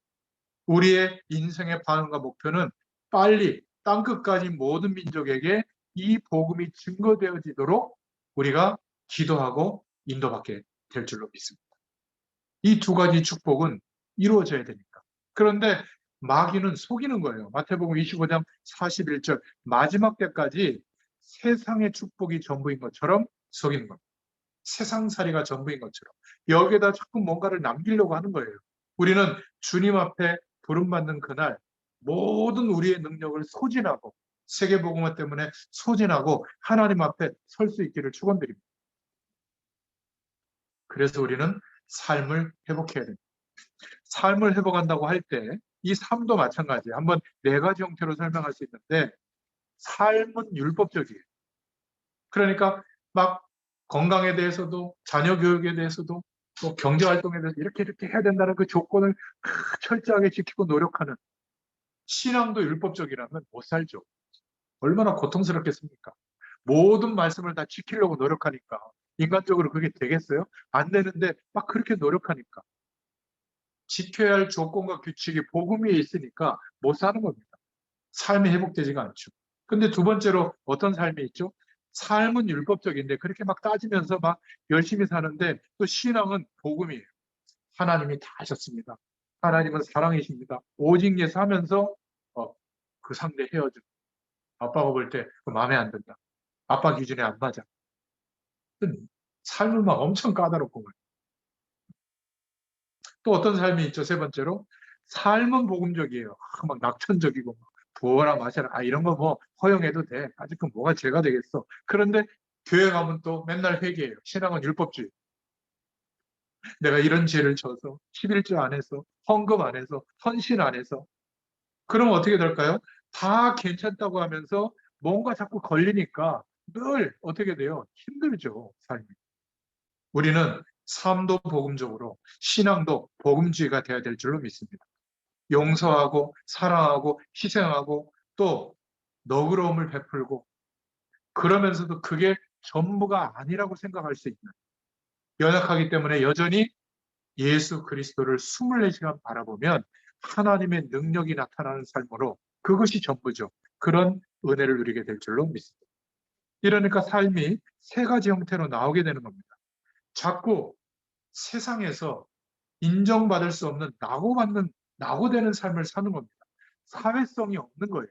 우리의 인생의 반응과 목표는 빨리 땅끝까지 모든 민족에게 이 복음이 증거되어지도록 우리가 기도하고 인도받게 될 줄로 믿습니다. 이 두 가지 축복은 이루어져야 되니까. 그런데 마귀는 속이는 거예요. 마태복음 25장 41절 마지막 때까지 세상의 축복이 전부인 것처럼 속이는 겁니다. 세상살이가 전부인 것처럼 여기에다 자꾸 뭔가를 남기려고 하는 거예요. 우리는 주님 앞에 부름받는 그날 모든 우리의 능력을 소진하고 세계복음화 때문에 소진하고 하나님 앞에 설 수 있기를 축원드립니다. 그래서 우리는 삶을 회복해야 됩니다. 삶을 회복한다고 할 때 이 삶도 마찬가지예요. 한번 네 가지 형태로 설명할 수 있는데 삶은 율법적이에요. 그러니까 막 건강에 대해서도 자녀 교육에 대해서도 또 경제활동에 대해서 이렇게 해야 된다는 그 조건을 철저하게 지키고 노력하는 신앙도 율법적이라면 못 살죠. 얼마나 고통스럽겠습니까? 모든 말씀을 다 지키려고 노력하니까 인간적으로 그게 되겠어요? 안 되는데 막 그렇게 노력하니까 지켜야 할 조건과 규칙이 복음에 있으니까 못 사는 겁니다. 삶이 회복되지가 않죠. 근데 두 번째로 어떤 삶이 있죠? 삶은 율법적인데 그렇게 막 따지면서 막 열심히 사는데 또 신앙은 복음이에요. 하나님이 다 하셨습니다. 하나님은 사랑이십니다. 오직 예수 하면서 그 상대 헤어져. 아빠가 볼 때 마음에 안 든다. 아빠 기준에 안 맞아. 삶은 막 엄청 까다롭고 또 어떤 삶이 있죠? 세 번째로 삶은 복음적이에요. 막 낙천적이고 부어라 마셔라 이런 거 뭐 허용해도 돼. 아직 그 뭐가 죄가 되겠어. 그런데 교회 가면 또 맨날 회개해요. 신앙은 율법주의. 내가 이런 죄를 져서 11조 안 해서 헌금 안 해서 헌신 안 해서 그럼 어떻게 될까요? 다 괜찮다고 하면서 뭔가 자꾸 걸리니까 늘 어떻게 돼요? 힘들죠, 삶이. 우리는 삶도 복음적으로 신앙도 복음주의가 되어야 될 줄로 믿습니다. 용서하고 사랑하고 희생하고 또 너그러움을 베풀고 그러면서도 그게 전부가 아니라고 생각할 수 있는 연약하기 때문에 여전히 예수 그리스도를 24시간 바라보면 하나님의 능력이 나타나는 삶으로 그것이 전부죠. 그런 은혜를 누리게 될 줄로 믿습니다. 이러니까 삶이 세 가지 형태로 나오게 되는 겁니다. 자꾸 세상에서 인정받을 수 없는 낙오되는 삶을 사는 겁니다. 사회성이 없는 거예요.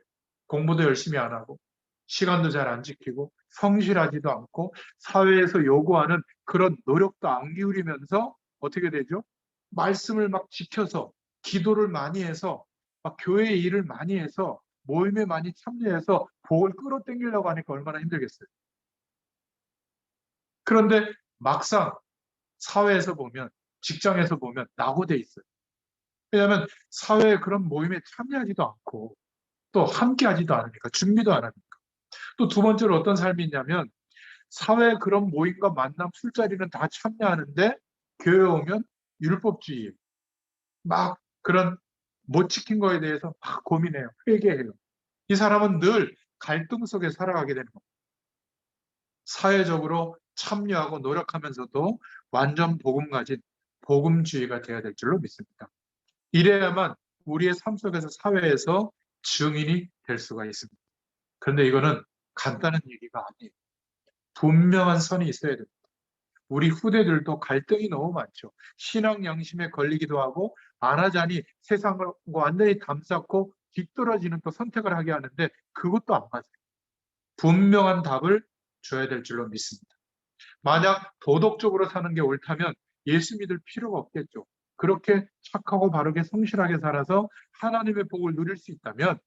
공부도 열심히 안 하고 시간도 잘 안 지키고 성실하지도 않고 사회에서 요구하는 그런 노력도 안 기울이면서 어떻게 되죠? 말씀을 막 지켜서 기도를 많이 해서 막 교회 일을 많이 해서 모임에 많이 참여해서 복을 끌어당기려고 하니까 얼마나 힘들겠어요. 그런데 막상 사회에서 보면 직장에서 보면 낙오돼 있어요. 왜냐하면 사회에 그런 모임에 참여하지도 않고 또 함께하지도 않으니까 준비도 안 하니까. 또 두 번째로 어떤 삶이 있냐면 사회 그런 모임과 만남 술자리는 다 참여하는데 교회 오면 율법주의 막 그런 못 지킨 거에 대해서 막 고민해요. 회개해요. 이 사람은 늘 갈등 속에 살아가게 되는 겁니다. 사회적으로 참여하고 노력하면서도 완전 복음 가진 복음주의가 되어야 될 줄로 믿습니다. 이래야만 우리의 삶 속에서 사회에서 증인이 될 수가 있습니다. 그런데 이거는 간단한 얘기가 아니에요. 분명한 선이 있어야 됩니다. 우리 후대들도 갈등이 너무 많죠. 신앙 양심에 걸리기도 하고 안 하자니 세상을 완전히 담쌓고 뒤떨어지는 또 선택을 하게 하는데 그것도 안 맞아요. 분명한 답을 줘야 될 줄로 믿습니다. 만약 도덕적으로 사는 게 옳다면 예수 믿을 필요가 없겠죠. 그렇게 착하고 바르게 성실하게 살아서 하나님의 복을 누릴 수 있다면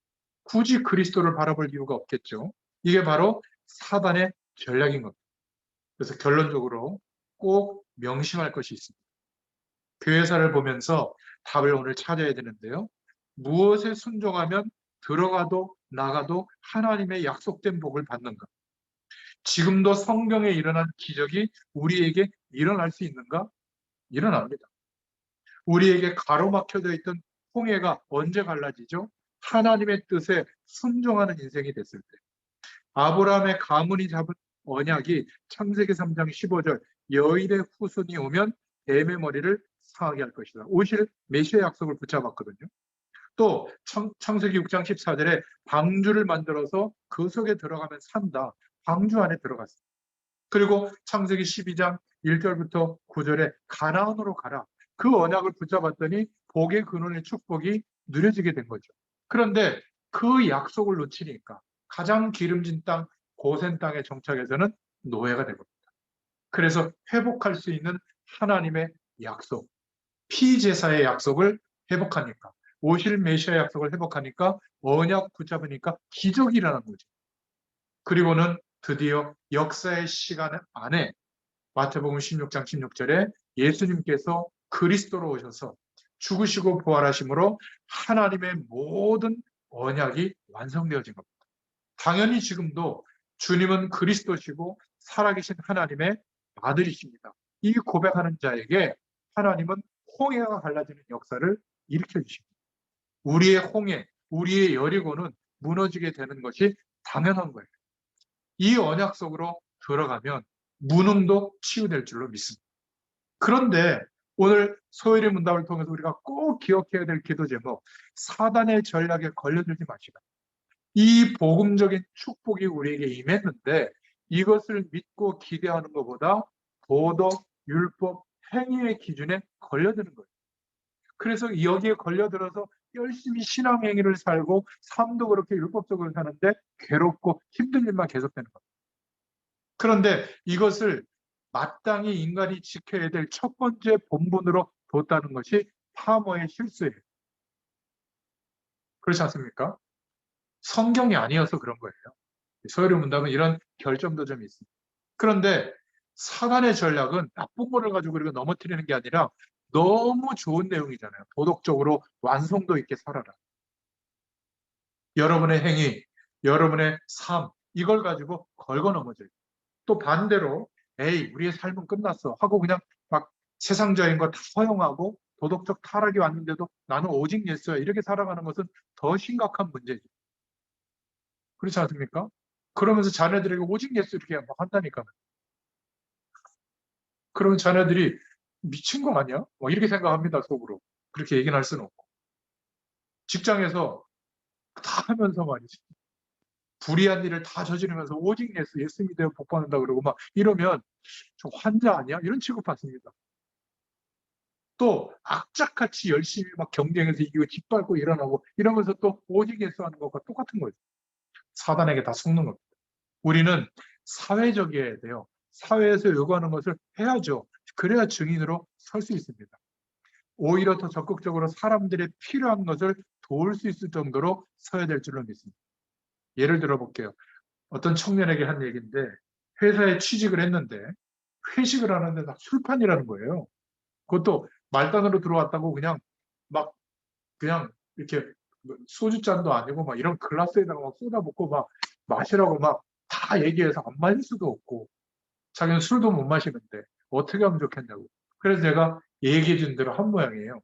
굳이 그리스도를 바라볼 이유가 없겠죠. 이게 바로 사단의 전략인 겁니다. 그래서 결론적으로 꼭 명심할 것이 있습니다. 교회사를 보면서 답을 오늘 찾아야 되는데요. 무엇에 순종하면 들어가도 나가도 하나님의 약속된 복을 받는가? 지금도 성경에 일어난 기적이 우리에게 일어날 수 있는가? 일어납니다. 우리에게 가로막혀져 있던 홍해가 언제 갈라지죠? 하나님의 뜻에 순종하는 인생이 됐을 때. 아브라함의 가문이 잡은 언약이 창세기 3장 15절 여인의 후손이 오면 뱀의 머리를 상하게 할 것이다. 오실 메시아 약속을 붙잡았거든요. 또 창세기 6장 14절에 방주를 만들어서 그 속에 들어가면 산다. 방주 안에 들어갔어요. 그리고 창세기 12장 1절부터 9절에 가나안으로 가라. 그 언약을 붙잡았더니 복의 근원의 축복이 누려지게 된 거죠. 그런데 그 약속을 놓치니까 가장 기름진 땅 고센 땅에 정착해서는 노예가 되고, 그래서 회복할 수 있는 하나님의 약속, 피제사의 약속을 회복하니까, 오실 메시아 약속을 회복하니까 언약 붙잡으니까 기적이 일어난 거죠. 그리고는 드디어 역사의 시간 안에 마태복음 16장 16절에 예수님께서 그리스도로 오셔서 죽으시고 부활하심으로 하나님의 모든 언약이 완성되어진 겁니다. 당연히 지금도 주님은 그리스도시고 살아계신 하나님의 아들이십니다. 이 고백하는 자에게 하나님은 홍해가 갈라지는 역사를 일으켜 주십니다. 우리의 홍해, 우리의 여리고는 무너지게 되는 것이 당연한 거예요. 이 언약 속으로 들어가면 무능도 치유될 줄로 믿습니다. 그런데 오늘 소일의 문답을 통해서 우리가 꼭 기억해야 될 기도 제목, 사단의 전략에 걸려들지 마시라. 이 복음적인 축복이 우리에게 임했는데 이것을 믿고 기대하는 것보다 도덕, 율법, 행위의 기준에 걸려드는 거예요. 그래서 여기에 걸려들어서 열심히 신앙행위를 살고 삶도 그렇게 율법적으로 사는데 괴롭고 힘든 일만 계속되는 거예요. 그런데 이것을 마땅히 인간이 지켜야 될 첫 번째 본분으로 뒀다는 것이 파머의 실수예요. 그렇지 않습니까? 성경이 아니어서 그런 거예요. 소요리 문답은 이런 결점도 좀 있습니다. 그런데 사단의 전략은 나쁜 거를 가지고 우리가 넘어뜨리는 게 아니라 너무 좋은 내용이잖아요. 도덕적으로 완성도 있게 살아라. 여러분의 행위, 여러분의 삶, 이걸 가지고 걸고 넘어져요. 또 반대로 에이 우리의 삶은 끝났어 하고 그냥 막 세상적인 거 다 허용하고 도덕적 타락이 왔는데도 나는 오직 예수야 이렇게 살아가는 것은 더 심각한 문제죠. 그렇지 않습니까? 그러면서 자녀들에게 오직 예수 이렇게 막 한다니까. 그러면 자녀들이 미친 거 아니야? 뭐 이렇게 생각합니다, 속으로. 그렇게 얘기는 할 수는 없고. 직장에서 다 하면서 말이지. 불의한 일을 다 저지르면서 오직 예수, 예수 믿어야 복 받는다 그러고 막 이러면 저 환자 아니야? 이런 취급받습니다. 또 악착같이 열심히 막 경쟁해서 이기고 짓밟고 일어나고 이러면서 또 오직 예수 하는 것과 똑같은 거죠. 사단에게 다 속는 겁니다. 우리는 사회적이어야 돼요. 사회에서 요구하는 것을 해야죠. 그래야 증인으로 설 수 있습니다. 오히려 더 적극적으로 사람들의 필요한 것을 도울 수 있을 정도로 서야 될 줄로 믿습니다. 예를 들어 볼게요. 어떤 청년에게 한 얘기인데 회사에 취직을 했는데 회식을 하는데 다 술판이라는 거예요. 그것도 말단으로 들어왔다고 그냥 막 그냥 이렇게 소주잔도 아니고 막 이런 글라스에다가 막 쏟아붓고 막 마시라고 막 다 얘기해서 안 마실 수도 없고 자기는 술도 못 마시는데 어떻게 하면 좋겠냐고. 그래서 제가 얘기해 준 대로 한 모양이에요.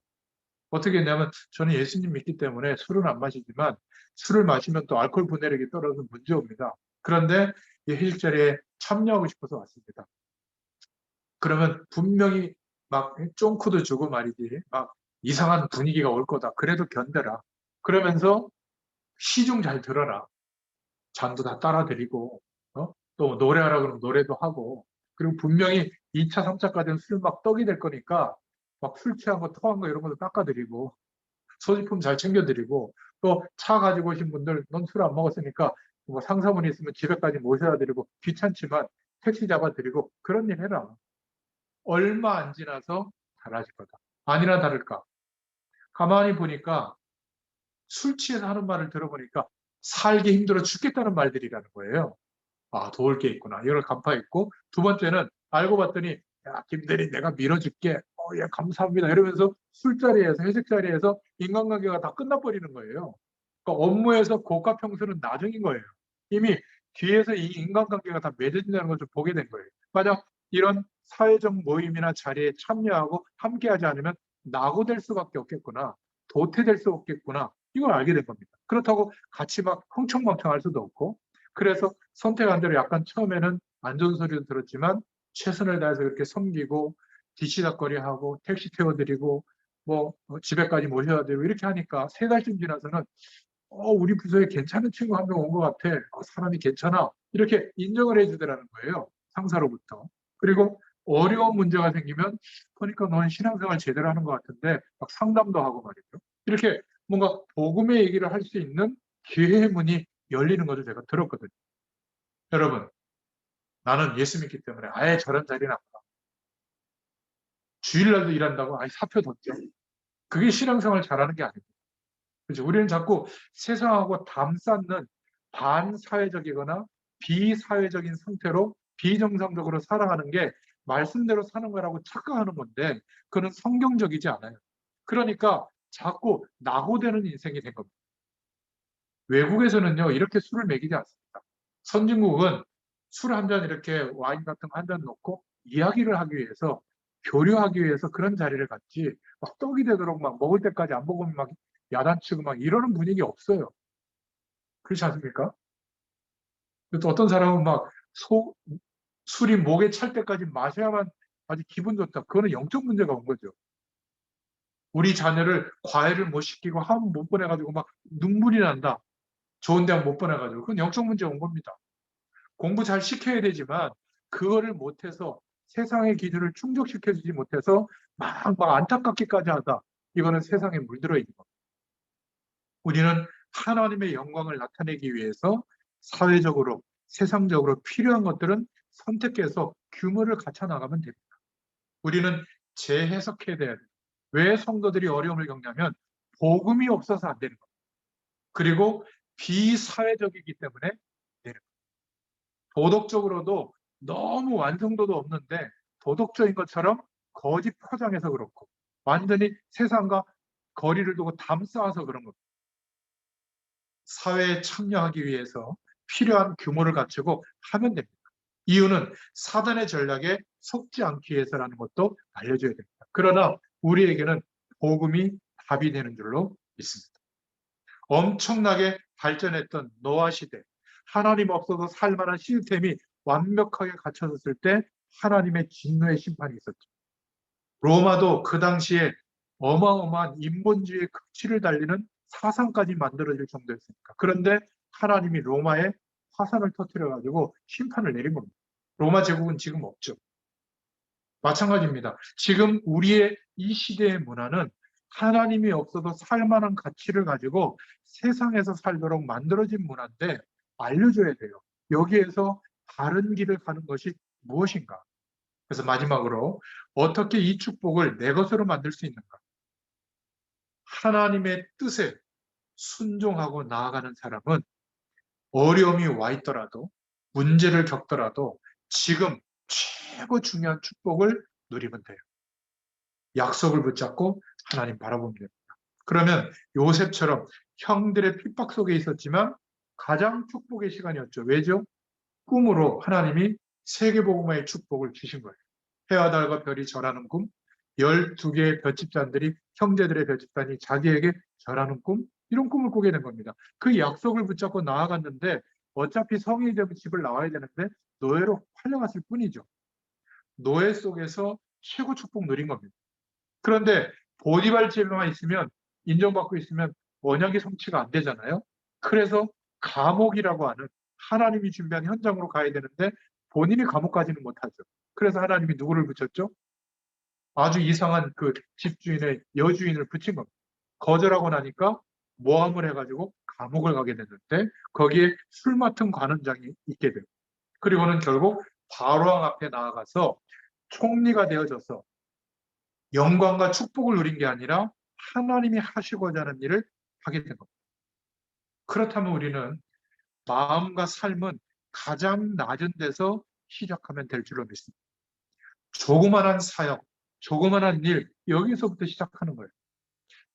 어떻게 했냐면 저는 예수님 믿기 때문에 술은 안 마시지만 술을 마시면 또 알코올 분해력이 떨어져서 문제옵니다. 그런데 이 회식 자리에 참여하고 싶어서 왔습니다. 그러면 분명히 막 쫑크도 주고 말이지 막 이상한 분위기가 올 거다. 그래도 견뎌라. 그러면서 시중 잘 들어라. 잔도 다 따라 드리고 또 노래하라 그러면 노래도 하고 그리고 분명히 2차, 3차까지는 술 막 떡이 될 거니까 막 술 취한 거, 토한 거 이런 것도 닦아드리고 소지품 잘 챙겨드리고 또 차 가지고 오신 분들 넌 술 안 먹었으니까 뭐 상사분이 있으면 집에까지 모셔다 드리고 귀찮지만 택시 잡아드리고 그런 일 해라. 얼마 안 지나서 달라질 거다. 아니나 다를까. 가만히 보니까 술 취해서 하는 말을 들어보니까 살기 힘들어 죽겠다는 말들이라는 거예요. 아, 도울 게 있구나. 이걸 간파했고, 두 번째는 알고 봤더니, 야, 김대리 내가 밀어줄게. 예, 감사합니다. 이러면서 술자리에서, 회식 자리에서 인간관계가 다 끝나버리는 거예요. 그러니까 업무에서 고가 평수는 나중인 거예요. 이미 뒤에서 이 인간관계가 다 맺어진다는 걸 좀 보게 된 거예요. 만약 이런 사회적 모임이나 자리에 참여하고 함께하지 않으면 낙오될 수밖에 없겠구나. 도태될 수 없겠구나. 이걸 알게 된 겁니다. 그렇다고 같이 막 흥청망청할 수도 없고, 그래서 선택한 대로 약간 처음에는 안 좋은 소리도 들었지만 최선을 다해서 그렇게 섬기고 뒤치다거리하고 택시 태워드리고 뭐 집에까지 모셔다 드리고 이렇게 하니까 3달쯤 지나서는 우리 부서에 괜찮은 친구 한 명 온 것 같아. 사람이 괜찮아. 이렇게 인정을 해주더라는 거예요. 상사로부터. 그리고 어려운 문제가 생기면 보니까 넌 신앙생활 제대로 하는 것 같은데 막 상담도 하고 말이죠. 이렇게 뭔가 복음의 얘기를 할 수 있는 기회의 문이 열리는 것을 제가 들었거든요. 여러분, 나는 예수 믿기 때문에 아예 저런 자리는 안 가. 주일날도 일한다고 아예 사표 뒀죠. 그게 신앙생활 잘하는 게 아닙니다. 그렇죠. 우리는 자꾸 세상하고 담쌓는 반사회적이거나 비사회적인 상태로 비정상적으로 살아가는 게 말씀대로 사는 거라고 착각하는 건데 그건 성경적이지 않아요. 그러니까 자꾸 낙오되는 인생이 된 겁니다. 외국에서는요 이렇게 술을 먹이지 않습니다. 선진국은 술 한 잔 이렇게 와인 같은 거 한 잔 놓고 이야기를 하기 위해서 교류하기 위해서 그런 자리를 갖지 막 떡이 되도록 막 먹을 때까지 안 먹으면 막 야단치고 막 이러는 분위기 없어요. 그렇지 않습니까? 또 어떤 사람은 막 술이 목에 찰 때까지 마셔야만 아주 기분 좋다. 그거는 영적 문제가 온 거죠. 우리 자녀를 과외를 못 시키고 학원 못 보내가지고 막 눈물이 난다. 좋은 대학 못 보내가지고. 그건 영적 문제가 온 겁니다. 공부 잘 시켜야 되지만 그거를 못해서 세상의 기준을 충족시켜주지 못해서 막 안타깝기까지 하다. 이거는 세상에 물들어 있는 겁니다. 우리는 하나님의 영광을 나타내기 위해서 사회적으로, 세상적으로 필요한 것들은 선택해서 규모를 갖춰 나가면 됩니다. 우리는 재해석해야 돼요. 왜 성도들이 어려움을 겪냐면 복음이 없어서 안 되는 겁니다. 그리고 비사회적이기 때문에 되는 겁니다. 도덕적으로도 너무 완성도도 없는데 도덕적인 것처럼 거짓 포장해서 그렇고 완전히 세상과 거리를 두고 담쌓아서 그런 겁니다. 사회에 참여하기 위해서 필요한 규모를 갖추고 하면 됩니다. 이유는 사단의 전략에 속지 않기 위해서라는 것도 알려줘야 됩니다. 그러나 우리에게는 복음이 답이 되는 줄로 믿습니다. 엄청나게 발전했던 노아 시대, 하나님 없어서 살만한 시스템이 완벽하게 갖춰졌을 때 하나님의 진노의 심판이 있었죠. 로마도 그 당시에 어마어마한 인본주의의 극치를 달리는 사상까지 만들어질 정도였으니까. 그런데 하나님이 로마에 화산을 터뜨려가지고 심판을 내린 겁니다. 로마 제국은 지금 없죠. 마찬가지입니다. 지금 우리의 이 시대의 문화는 하나님이 없어도 살만한 가치를 가지고 세상에서 살도록 만들어진 문화인데 알려줘야 돼요. 여기에서 다른 길을 가는 것이 무엇인가? 그래서 마지막으로 어떻게 이 축복을 내 것으로 만들 수 있는가? 하나님의 뜻에 순종하고 나아가는 사람은 어려움이 와 있더라도 문제를 겪더라도 지금 최고 중요한 축복을 누리면 돼요. 약속을 붙잡고 하나님 바라보면 됩니다. 그러면 요셉처럼 형들의 핍박 속에 있었지만 가장 축복의 시간이었죠. 왜죠? 꿈으로 하나님이 세계복음화의 축복을 주신 거예요. 해와 달과 별이 절하는 꿈, 12개의 볏집단들이 형제들의 볏집단이 자기에게 절하는 꿈, 이런 꿈을 꾸게 된 겁니다. 그 약속을 붙잡고 나아갔는데 어차피 성인이 되면 집을 나와야 되는데 노예로 팔려갔을 뿐이죠. 노예 속에서 최고 축복 누린 겁니다. 그런데 보디발 집에만 있으면 인정받고 있으면 언약의 성취가 안 되잖아요. 그래서 감옥이라고 하는 하나님이 준비한 현장으로 가야 되는데 본인이 감옥 가지는 못하죠. 그래서 하나님이 누구를 붙였죠? 아주 이상한 그 집주인의 여주인을 붙인 겁니다. 거절하고 나니까 모함을 해가지고 감옥을 가게 됐는데 거기에 술 맡은 관원장이 있게 돼요. 그리고는 결국 바로왕 앞에 나아가서 총리가 되어져서 영광과 축복을 누린 게 아니라 하나님이 하시고자 하는 일을 하게 된 겁니다. 그렇다면 우리는 마음과 삶은 가장 낮은 데서 시작하면 될 줄로 믿습니다. 조그만한 사역, 조그만한 일, 여기서부터 시작하는 거예요.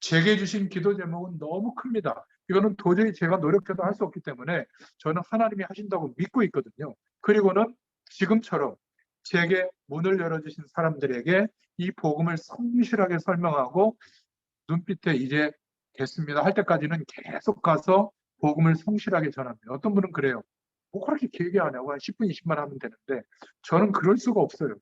제게 주신 기도 제목은 너무 큽니다. 이거는 도저히 제가 노력해도 할 수 없기 때문에 저는 하나님이 하신다고 믿고 있거든요. 그리고는 지금처럼 제게 문을 열어주신 사람들에게 이 복음을 성실하게 설명하고 눈빛에 이제 됐습니다 할 때까지는 계속 가서 복음을 성실하게 전합니다. 어떤 분은 그래요. 뭐 그렇게 길게 하냐고 한 10분, 20분 하면 되는데 저는 그럴 수가 없어요.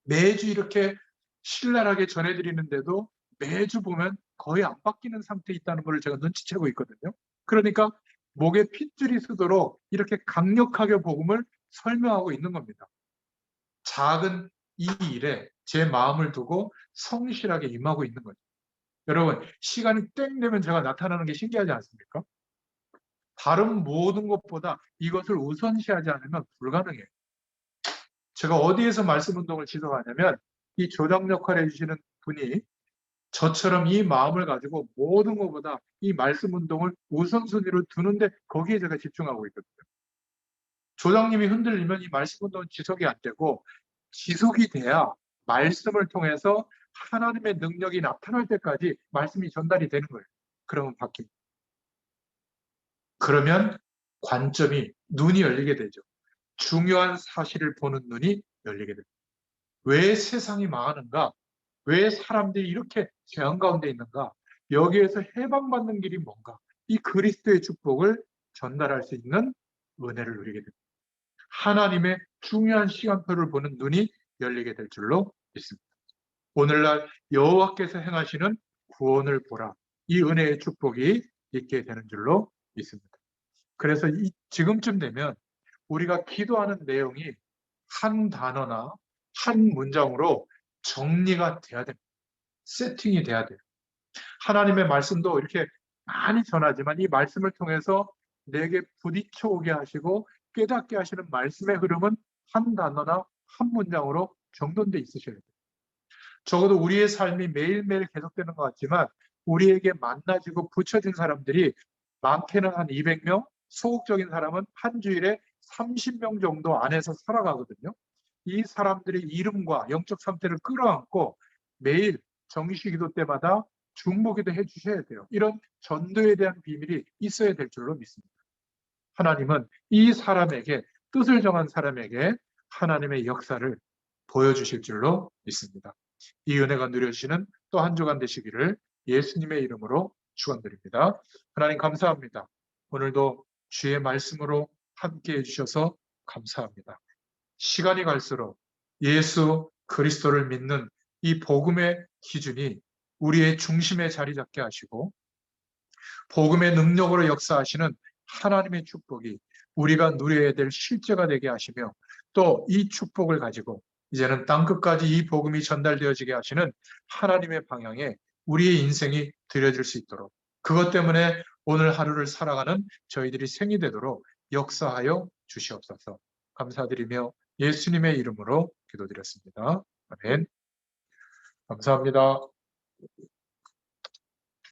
매주 이렇게 신랄하게 전해드리는데도 매주 보면 거의 안 바뀌는 상태에 있다는 걸 제가 눈치채고 있거든요. 그러니까 목에 핏줄이 서도록 이렇게 강력하게 복음을 설명하고 있는 겁니다. 작은 이 일에 제 마음을 두고 성실하게 임하고 있는 거죠. 여러분, 시간이 땡 되면 제가 나타나는 게 신기하지 않습니까? 다른 모든 것보다 이것을 우선시하지 않으면 불가능해요. 제가 어디에서 말씀 운동을 지속하냐면 이 조장 역할을 해주시는 분이 저처럼 이 마음을 가지고 모든 것보다 이 말씀 운동을 우선순위로 두는데 거기에 제가 집중하고 있거든요. 조장님이 흔들리면 이 말씀 운동은 지속이 안 되고 지속이 돼야 말씀을 통해서 하나님의 능력이 나타날 때까지 말씀이 전달이 되는 거예요. 그러면 바뀝니다. 그러면 관점이 눈이 열리게 되죠. 중요한 사실을 보는 눈이 열리게 됩니다. 왜 세상이 망하는가? 왜 사람들이 이렇게 재앙 가운데 있는가? 여기에서 해방받는 길이 뭔가? 이 그리스도의 축복을 전달할 수 있는 은혜를 누리게 됩니다. 하나님의 중요한 시간표를 보는 눈이 열리게 될 줄로 믿습니다. 오늘날 여호와께서 행하시는 구원을 보라. 이 은혜의 축복이 있게 되는 줄로 믿습니다. 그래서 지금쯤 되면 우리가 기도하는 내용이 한 단어나 한 문장으로 정리가 돼야 됩니다. 세팅이 돼야 돼요. 하나님의 말씀도 이렇게 많이 전하지만 이 말씀을 통해서 내게 부딪혀 오게 하시고 깨닫게 하시는 말씀의 흐름은 한 단어나 한 문장으로 정돈돼 있으셔야 돼요. 적어도 우리의 삶이 매일매일 계속되는 것 같지만 우리에게 만나지고 붙여진 사람들이 많게는 한 200명, 소극적인 사람은 한 주일에 30명 정도 안에서 살아가거든요. 이 사람들의 이름과 영적 상태를 끌어안고 매일 정시 기도 때마다 중보기도 해주셔야 돼요. 이런 전도에 대한 비밀이 있어야 될 줄로 믿습니다. 하나님은 이 사람에게, 뜻을 정한 사람에게 하나님의 역사를 보여주실 줄로 믿습니다. 이 은혜가 누려지시는 또 한 주간 되시기를 예수님의 이름으로 축원드립니다. 하나님 감사합니다. 오늘도 주의 말씀으로 함께 해주셔서 감사합니다. 시간이 갈수록 예수 그리스도를 믿는 이 복음의 기준이 우리의 중심에 자리 잡게 하시고 복음의 능력으로 역사하시는 하나님의 축복이 우리가 누려야 될 실제가 되게 하시며 또 이 축복을 가지고 이제는 땅끝까지 이 복음이 전달되어지게 하시는 하나님의 방향에 우리의 인생이 들여질 수 있도록 그것 때문에 오늘 하루를 살아가는 저희들이 생이 되도록 역사하여 주시옵소서. 감사드리며 예수님의 이름으로 기도드렸습니다. 아멘. 감사합니다.